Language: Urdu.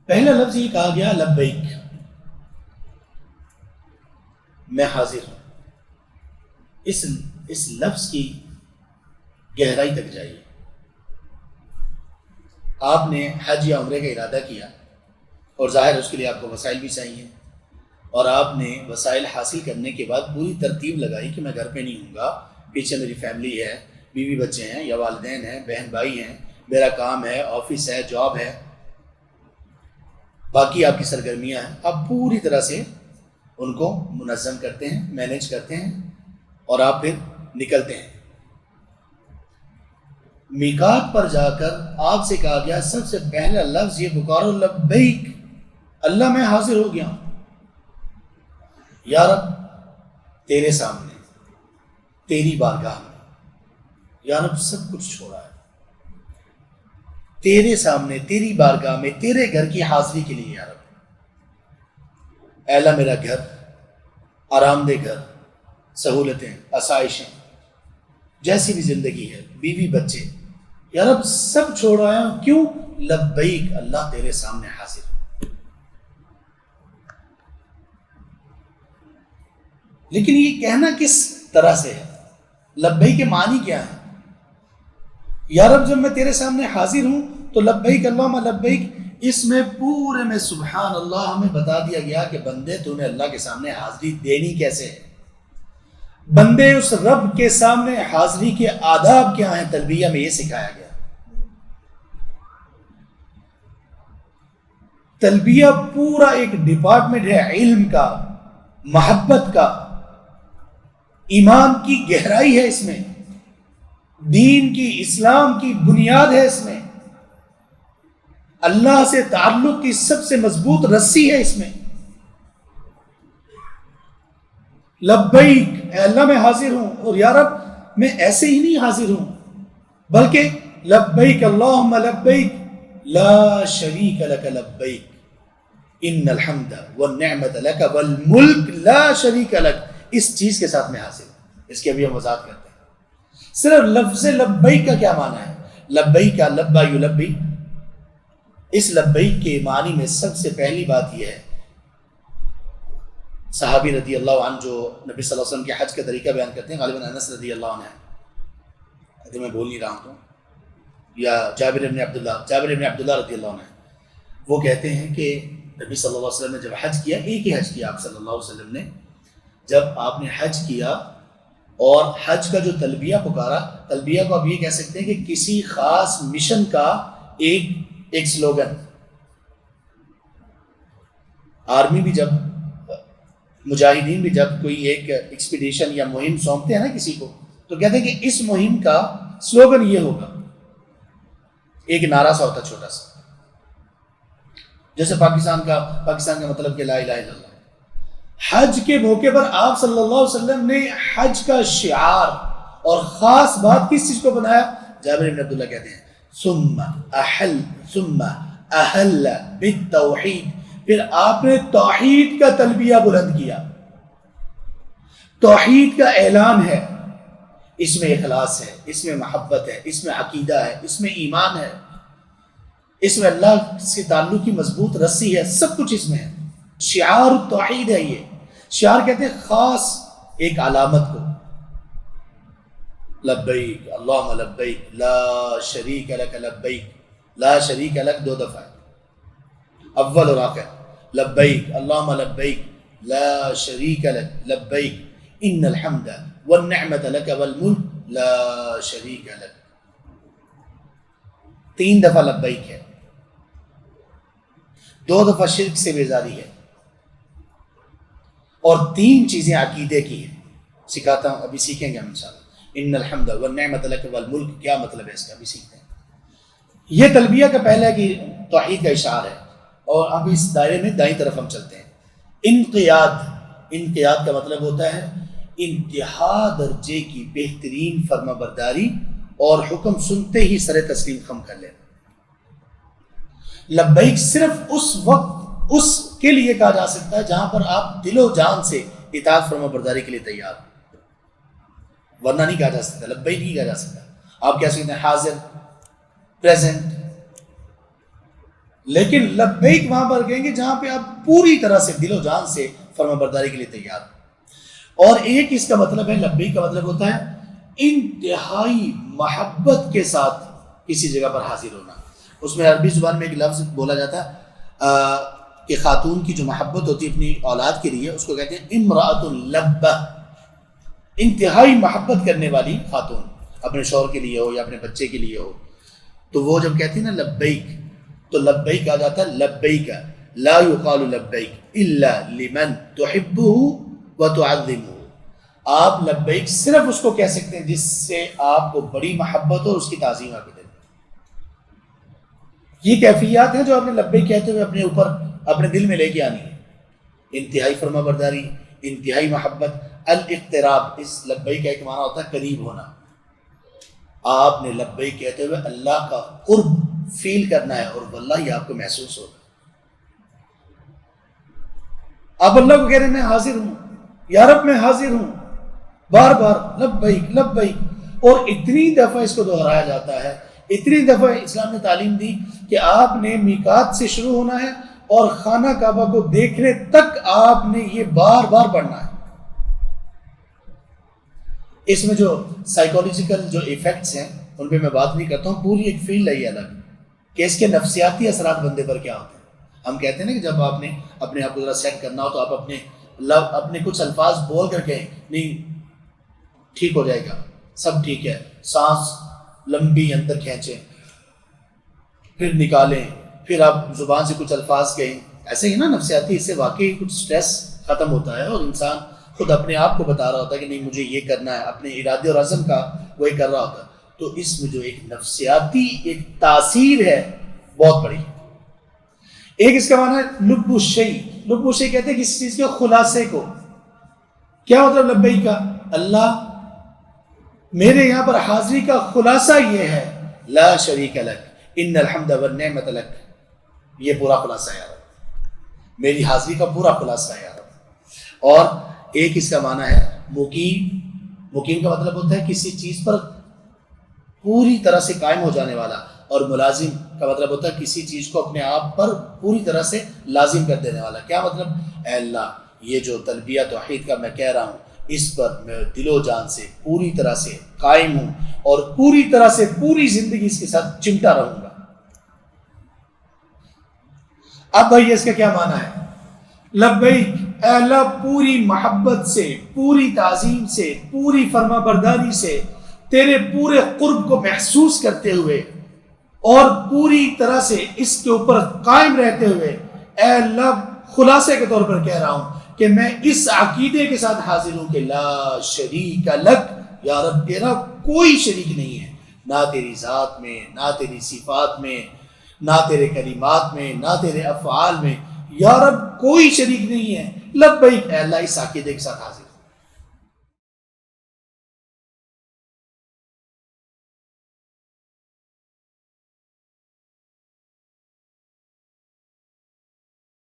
پہلا لفظ یہ کہا گیا لبیک، میں حاضر ہوں. اس لفظ کی گہرائی تک جائیے. آپ نے حج یا عمرے کا ارادہ کیا اور ظاہر اس کے لیے آپ کو وسائل بھی چاہیے، اور آپ نے وسائل حاصل کرنے کے بعد پوری ترتیب لگائی کہ میں گھر پہ نہیں ہوں گا، پیچھے میری فیملی ہے، بیوی بچے ہیں یا والدین ہیں، بہن بھائی ہیں، میرا کام ہے، آفس ہے، جاب ہے، باقی آپ کی سرگرمیاں ہیں. آپ پوری طرح سے ان کو منظم کرتے ہیں، مینیج کرتے ہیں، اور آپ پھر نکلتے ہیں. میقات پر جا کر آپ سے کہا گیا سب سے پہلا لفظ یہ پکارو لبیک، اللہ میں حاضر ہو گیا ہوں. یا رب تیرے سامنے، تیری بارگاہ میں، یا رب سب کچھ چھوڑا ہے، تیرے سامنے، تیری بارگاہ میں، تیرے گھر کی حاضری کے لیے. یا رب اے اللہ میرا گھر، آرام دہ گھر، سہولتیں، آسائشیں، جیسی بھی زندگی ہے، بیوی بچے، یا رب سب چھوڑ آیا ہوں. کیوں؟ لبیک، اللہ تیرے سامنے حاضر. لیکن یہ کہنا کس طرح سے ہے؟ لبیک کے معنی کیا ہے؟ یا رب جب میں تیرے سامنے حاضر ہوں تو لبیک اللہم لبیک، اس میں پورے میں سبحان اللہ ہمیں بتا دیا گیا کہ بندے تو نے اللہ کے سامنے حاضری دینی کیسے ہے. بندے اس رب کے سامنے حاضری کے آداب کیا ہیں، تلبیہ میں یہ سکھایا گیا. تلبیہ پورا ایک ڈپارٹمنٹ ہے علم کا، محبت کا، ایمان کی گہرائی ہے اس میں، دین کی، اسلام کی بنیاد ہے اس میں، اللہ سے تعلق کی سب سے مضبوط رسی ہے اس میں. لبیک، اے اللہ میں حاضر ہوں، اور یا رب میں ایسے ہی نہیں حاضر ہوں بلکہ لبیک اللہم لبیک لا شریک لک لبیک ان الحمد والنعمت لک والملک لا شریک لک. اس چیز کے ساتھ میں حاضر ہوں. اس کی ابھی ہم وضاحت کرتے ہیں. صرف لفظ لبیک کا کیا معنی ہے؟ لبیک کا لبا یلبی، اس لبیک کے معنی میں سب سے پہلی بات یہ ہے، صحابی رضی اللہ عنہ جو نبی صلی اللہ علیہ وسلم کے حج کا طریقہ بیان کرتے ہیں، غالباً انس رضی اللہ عنہ ہے، اگر میں بھول نہیں رہا ہوں، یا جابر بن عبداللہ رضی اللہ عنہ، وہ کہتے ہیں کہ نبی صلی اللہ علیہ وسلم نے جب حج کیا، ایک ہی حج کیا آپ صلی اللہ علیہ وسلم نے، جب آپ نے حج کیا اور حج کا جو تلبیہ پکارا، تلبیہ کو آپ یہ کہہ سکتے ہیں کہ کسی خاص مشن کا ایک سلوگن. آرمی بھی جب، مجاہدین بھی جب کوئی ایک ایکسپیڈیشن یا مہم سونپتے ہیں نا کسی کو، تو کہتے ہیں کہ اس مہم کا سلوگن یہ ہوگا. ایک نعرہ سا ہوتا چھوٹا سا، جیسے پاکستان کا مطلب کہ لا الہ الا اللہ. حج کے موقع پر آپ صلی اللہ علیہ وسلم نے حج کا شعار اور خاص بات کس چیز کو بنایا؟ جابر بن عبداللہ کہتے ہیں ثم احل بالتوحید، پھر آپ نے توحید کا تلبیہ بلند کیا. توحید کا اعلان ہے، اس میں اخلاص ہے، اس میں محبت ہے، اس میں عقیدہ ہے، اس میں ایمان ہے، اس میں اللہ سے تعلق کی مضبوط رسی ہے، سب کچھ اس میں ہے. شعار توحید ہے. یہ شعار کہتے ہیں خاص ایک علامت کو. لبیک اللہم لبیک لا شریک لک لبیک، لا شریک لک 2 دفعہ، اول اور آخر. لبیک اللہم لبیک لا شریک لک لبیک ان الحمد والنعمت لک والملک لا شریک لک. 3 دفعہ لبیک ہے، 2 دفعہ شرک سے بیزاری ہے، اور 3 چیزیں عقیدے کی ہیں. سکھاتا ہوں، ابھی سیکھیں گے ہم انشاءاللہ. ان الحمد والنعمت لک والملک کیا مطلب ہے اس کا، ابھی سیکھتے ہیں. یہ تلبیہ کا پہلا کہ توحید کا اشعار ہے. اور اب اس دائرے میں دائیں طرف ہم چلتے ہیں. انقیاد کا مطلب ہوتا ہے انتہا درجے کی بہترین فرما برداری اور حکم سنتے ہی سر تسلیم خم کر لینا. لبیک صرف اس وقت اس کے لیے کہا جا سکتا ہے جہاں پر آپ دل و جان سے اطاعت فرما برداری کے لیے تیار ہو، ورنہ نہیں کہا جا سکتا. لبیک نہیں کہا جا سکتا. آپ کہہ سکتے ہیں حاضر، پریزنٹ، لیکن لبیک وہاں پر کہیں گے جہاں پہ آپ پوری طرح سے دل و جان سے فرما برداری کے لیے تیار ہیں۔ اور ایک اس کا مطلب ہے، لبیک کا مطلب ہوتا ہے انتہائی محبت کے ساتھ کسی جگہ پر حاضر ہونا۔ اس میں عربی زبان میں ایک لفظ بولا جاتا ہے کہ خاتون کی جو محبت ہوتی ہے اپنی اولاد کے لیے، اس کو کہتے ہیں امرأۃ لبہ، انتہائی محبت کرنے والی خاتون، اپنے شوہر کے لیے ہو یا اپنے بچے کے لیے ہو، تو وہ جب کہتی ہے نا لبیک، تو لبیک آ جاتا ہے لبیک لا یقال لبیک الا لمن تحبہ وتعظمہ۔ آپ لبیک صرف اس کو کہہ سکتے ہیں جس سے آپ کو بڑی محبت ہو اور اس کی تعظیم آپ کے دل میں۔ یہ کیفیات ہیں جو آپ نے لبیک کہتے ہوئے اپنے اوپر اپنے دل میں لے کے آنی ہے، انتہائی فرما برداری، انتہائی محبت۔ الاقتراب، اس لبیک کا ایک معنی ہوتا ہے قریب ہونا۔ آپ نے لبیک کہتے ہوئے اللہ کا قرب فیل کرنا ہے، اور واللہ یہ آپ کو محسوس ہوگا۔ آپ اللہ کو کہہ رہے ہیں میں حاضر ہوں یا رب، میں حاضر ہوں، بار بار لبیک لبیک، اور اتنی دفعہ اس کو دہرایا جاتا ہے، اتنی دفعہ اسلام نے تعلیم دی کہ آپ نے میقات سے شروع ہونا ہے اور خانہ کعبہ کو دیکھنے تک آپ نے یہ بار بار پڑھنا ہے۔ اس میں جو سائیکولوجیکل جو ایفیکٹس ہیں ان پہ میں بات نہیں کرتا ہوں، پوری ایک فیلڈ ہے یہ الگ کہ اس کے نفسیاتی اثرات بندے پر کیا ہوتے ہیں۔ ہم کہتے ہیں نا کہ جب آپ نے اپنے آپ کو ذرا سیٹ کرنا ہو تو آپ اپنے کچھ الفاظ بول کر کے نہیں ٹھیک ہو جائے گا، سب ٹھیک ہے، سانس لمبی اندر کھینچیں، پھر نکالیں، پھر آپ زبان سے کچھ الفاظ کہیں، ایسے ہی نا نفسیاتی، اس سے واقعی کچھ سٹریس ختم ہوتا ہے اور انسان خود اپنے آپ کو بتا رہا ہوتا ہے کہ نہیں مجھے یہ کرنا ہے، اپنے ارادے اور عزم کا وہ کر رہا ہوتا ہے۔ تو اس میں جو ایک نفسیاتی ایک تاثیر ہے بہت بڑی۔ ایک اس کا معنی ہے لب الشیء، لب الشیء کہتے ہیں کسی چیز کے خلاصے کو۔ کیا مطلب لبیک کا؟ اللہ میرے یہاں پر حاضری کا خلاصہ یہ ہے، لا شریک لک ان الحمد والنعمت لک، یہ پورا خلاصہ ہے یار، میری حاضری کا پورا خلاصہ ہے یار۔ اور ایک اس کا معنی ہے مقیم، مقیم کا مطلب ہوتا ہے کسی چیز پر پوری طرح سے قائم ہو جانے والا، اور ملازم کا مطلب ہوتا ہے کسی چیز کو اپنے آپ پر پوری طرح سے لازم کر دینے والا۔ کیا مطلب؟ اے اللہ یہ جو تلبیہ توحید کا میں کہہ رہا ہوں اس پر میں دل و جان سے پوری طرح سے قائم ہوں اور پوری طرح سے پوری زندگی اس کے ساتھ چمٹا رہوں گا۔ اب بھائی اس کا کیا معنی ہے؟ لبیک اے اللہ پوری محبت سے، پوری تعظیم سے، پوری فرما برداری سے، تیرے پورے قرب کو محسوس کرتے ہوئے اور پوری طرح سے اس کے اوپر قائم رہتے ہوئے، اے اللہ خلاصے کے طور پر کہہ رہا ہوں کہ میں اس عقیدے کے ساتھ حاضر ہوں کہ لا شریک لک، یا رب تیرا کوئی شریک نہیں ہے، نہ تیری ذات میں، نہ تیری صفات میں، نہ تیرے کلمات میں، نہ تیرے افعال میں، یا رب کوئی شریک نہیں ہے۔ لبیک اے اللہ اس عقیدے کے ساتھ حاضر